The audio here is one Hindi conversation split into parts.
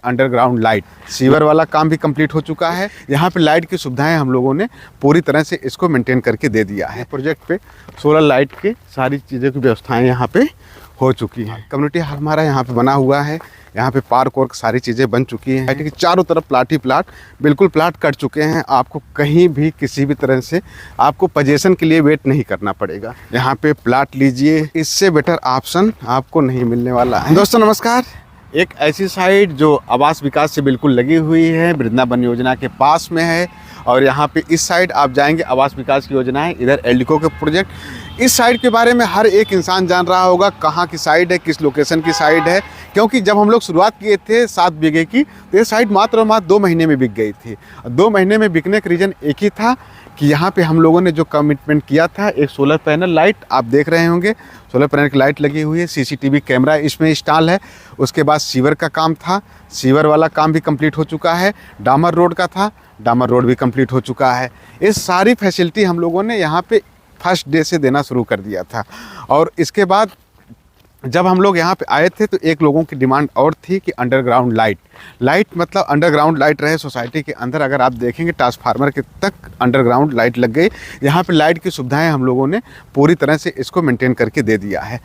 अंडरग्राउंड लाइट, सीवर वाला काम भी कंप्लीट हो चुका है। यहाँ पे लाइट की सुविधाएं हम लोगों ने पूरी तरह से इसको मेंटेन करके दे दिया है। प्रोजेक्ट पे सोलर लाइट की सारी चीज़ों की व्यवस्थाएं यहाँ पे हो चुकी हैं। कम्युनिटी हॉल हमारा यहाँ पे बना हुआ है। यहाँ पे पार्क और सारी चीज़ें बन चुकी हैं। लाइट के चारों तरफ प्लाट ही प्लाट, बिल्कुल प्लाट कट चुके हैं। आपको कहीं भी किसी भी तरह से आपको पोजीशन के लिए वेट नहीं करना पड़ेगा। यहाँ पे प्लाट लीजिए, इससे बेटर ऑप्शन आपको नहीं मिलने वाला है। दोस्तों नमस्कार। एक ऐसी साइट जो आवास विकास से बिल्कुल लगी हुई है, वृंदावन योजना के पास में है। और यहाँ पे इस साइड आप जाएंगे आवास विकास की योजना है, इधर एल्डिको के प्रोजेक्ट। इस साइड के बारे में हर एक इंसान जान रहा होगा कहाँ की साइड है, किस लोकेशन की साइड है। क्योंकि जब हम लोग शुरुआत किए थे 7 बीघे की, तो ये साइड मात्र और मात्र 2 महीने में बिक गई थी। 2 महीने में बिकने का रीज़न एक ही था कि यहाँ पे हम लोगों ने जो कमिटमेंट किया था, एक सोलर पैनल लाइट आप देख रहे होंगे, सोलर पैनल की लाइट लगी हुई है, सीसीटीवी कैमरा इसमें इंस्टॉल है। उसके बाद सीवर का काम था, सीवर वाला काम भी कंप्लीट हो चुका है। डामर रोड का था, डामर रोड भी कंप्लीट हो चुका है। ये सारी फैसिलिटी हम लोगों ने यहाँ पे फर्स्ट डे से देना शुरू कर दिया था। और इसके बाद जब हम लोग यहाँ पे आए थे तो एक लोगों की डिमांड और थी कि अंडरग्राउंड लाइट मतलब अंडरग्राउंड लाइट रहे सोसाइटी के अंदर। अगर आप देखेंगे ट्रांसफार्मर के तक अंडरग्राउंड लाइट लग गई। यहाँ पे लाइट की सुविधाएं हम लोगों ने पूरी तरह से इसको मेंटेन करके दे दिया है।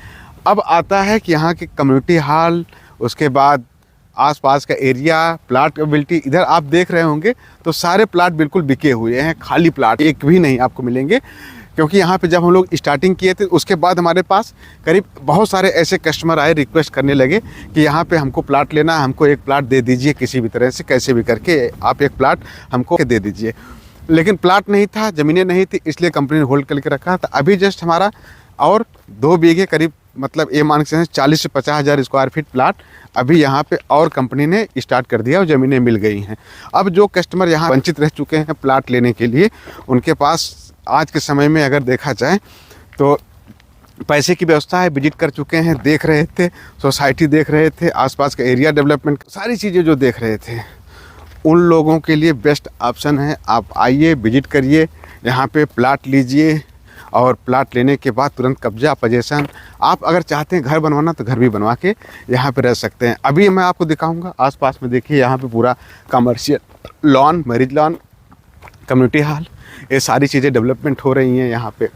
अब आता है कि यहाँ की कम्युनिटी हॉल, उसके बाद आसपास का एरिया, प्लाट एबिलिटी। इधर आप देख रहे होंगे तो सारे प्लाट बिल्कुल बिके हुए हैं, खाली प्लाट एक भी नहीं आपको मिलेंगे। क्योंकि यहाँ पे जब हम लोग स्टार्टिंग किए थे उसके बाद हमारे पास करीब बहुत सारे ऐसे कस्टमर आए, रिक्वेस्ट करने लगे कि यहाँ पे हमको प्लाट लेना है, हमको एक प्लाट दे दीजिए किसी भी तरह से, कैसे भी करके आप एक प्लाट हमको दे दीजिए। लेकिन प्लाट नहीं था, ज़मीनें नहीं थी, इसलिए कंपनी ने होल्ड करके रखा था। अभी जस्ट हमारा और 2 बीघे करीब, मतलब ये मान के 40 से 50 हज़ार स्क्वायर फीट प्लाट अभी यहाँ पे और कंपनी ने स्टार्ट कर दिया और ज़मीनें मिल गई हैं। अब जो कस्टमर यहाँ वंचित रह चुके हैं प्लाट लेने के लिए, उनके पास आज के समय में अगर देखा जाए तो पैसे की व्यवस्था है। विजिट कर चुके हैं, देख रहे थे, सोसाइटी देख रहे थे, आसपास का एरिया डेवलपमेंट, सारी चीज़ें जो देख रहे थे, उन लोगों के लिए बेस्ट ऑप्शन है। आप आइए, विजिट करिए, यहाँ पे प्लाट लीजिए और प्लाट लेने के बाद तुरंत कब्जा, पोजीशन। आप अगर चाहते हैं घर बनवाना तो घर भी बनवा के यहाँ पे रह सकते हैं। अभी मैं आपको दिखाऊंगा आसपास में, देखिए यहाँ पे पूरा commercial lawn, marriage lawn, community hall, ये सारी चीज़ें डेवलपमेंट हो रही हैं यहाँ पे।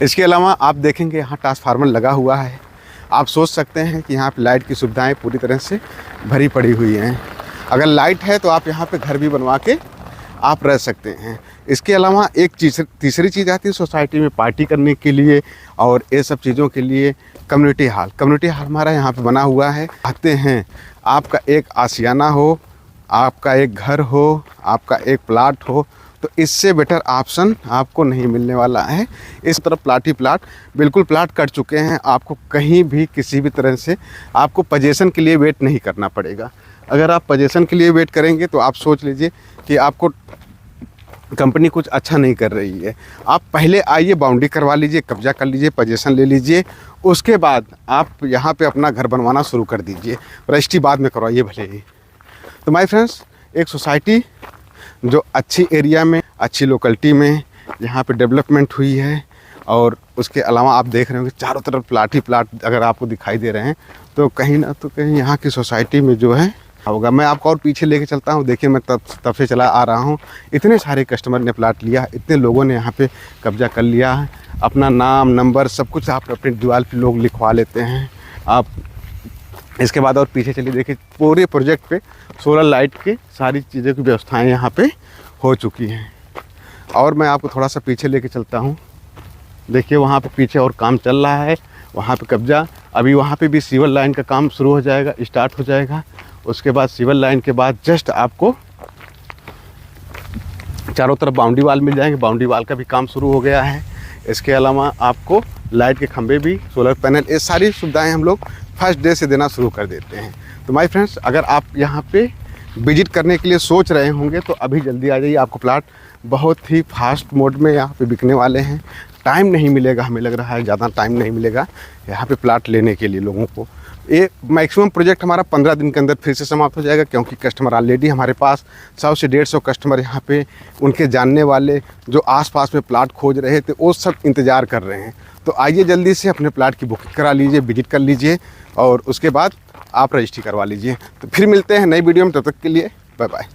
इसके अलावा आप देखेंगे यहाँ ट्रांसफार्मर लगा हुआ है। आप सोच सकते हैं कि यहाँ पे लाइट की सुविधाएं पूरी तरह से भरी पड़ी हुई हैं। अगर लाइट है तो आप यहाँ पे घर भी बनवा के आप रह सकते हैं। इसके अलावा एक तीसरी चीज़ आती है सोसाइटी में पार्टी करने के लिए और ये सब चीज़ों के लिए, कम्युनिटी हॉल। कम्युनिटी हॉल हमारा यहाँ पे बना हुआ है। आते हैं, आपका एक आशियाना हो, आपका एक घर हो, आपका एक प्लाट हो, तो इससे बेटर ऑप्शन आपको नहीं मिलने वाला है। इस तरफ प्लाट ही प्लाट, बिल्कुल प्लाट कट चुके हैं। आपको कहीं भी किसी भी तरह से आपको पोजीशन के लिए वेट नहीं करना पड़ेगा। अगर आप पोजीशन के लिए वेट करेंगे तो आप सोच लीजिए कि आपको कंपनी कुछ अच्छा नहीं कर रही है। आप पहले आइए, बाउंड्री करवा लीजिए, कब्जा कर लीजिए, पोजीशन ले लीजिए, उसके बाद आप यहाँ पे अपना घर बनवाना शुरू कर दीजिए। रजिस्ट्री बाद में करवाइए भले ही। तो माय फ्रेंड्स, एक सोसाइटी जो अच्छी एरिया में, अच्छी लोकेलिटी में यहाँ पे डेवलपमेंट हुई है। और उसके अलावा आप देख रहे होंगे चारों तरफ प्लाट ही प्लाट अगर आपको दिखाई दे रहे हैं, तो कहीं ना तो कहीं यहाँ की सोसाइटी में जो है होगा। मैं आपको और पीछे लेके चलता हूँ। देखिए, मैं तब से चला आ रहा हूँ। इतने सारे कस्टमर ने प्लाट लिया, इतने लोगों ने यहाँ पे कब्जा कर लिया है। अपना नाम, नंबर, सब कुछ आप अपनी दीवार पे लोग लिखवा लेते हैं। आप इसके बाद और पीछे चलिए, देखिए पूरे प्रोजेक्ट पे सोलर लाइट की सारी चीज़ों की व्यवस्थाएं यहाँ पे हो चुकी हैं। और मैं आपको थोड़ा सा पीछे लेके चलता हूँ। देखिए वहाँ पे पीछे और काम चल रहा है, वहाँ पे कब्जा। अभी वहाँ पे भी सीवर लाइन का काम शुरू हो जाएगा, स्टार्ट हो जाएगा। उसके बाद सीवर लाइन के बाद जस्ट आपको चारों तरफ बाउंड्री वाल मिल जाएंगे। बाउंड्री वाल का भी काम शुरू हो गया है। इसके अलावा आपको लाइट के खंभे भी, सोलर पैनल, ये सारी सुविधाएं हम लोग फर्स्ट डे से देना शुरू कर देते हैं। तो माय फ्रेंड्स, अगर आप यहाँ पे विजिट करने के लिए सोच रहे होंगे तो अभी जल्दी आ जाइए। आपको प्लाट बहुत ही फास्ट मोड में यहाँ पे बिकने वाले हैं। टाइम नहीं मिलेगा, हमें लग रहा है ज़्यादा टाइम नहीं मिलेगा यहाँ पे प्लाट लेने के लिए लोगों को। ये मैक्सिमम प्रोजेक्ट हमारा 15 दिन के अंदर फिर से समाप्त हो जाएगा। क्योंकि कस्टमर ऑलरेडी हमारे पास 100 से 150 कस्टमर यहाँ पे, उनके जानने वाले जो आसपास में प्लाट खोज रहे थे, वो सब इंतज़ार कर रहे हैं। तो आइए जल्दी से अपने प्लाट की बुकिंग करा लीजिए, विजिट कर लीजिए और उसके बाद आप रजिस्ट्री करवा लीजिए। तो फिर मिलते हैं नई वीडियो में, तब तक के लिए बाय बाय।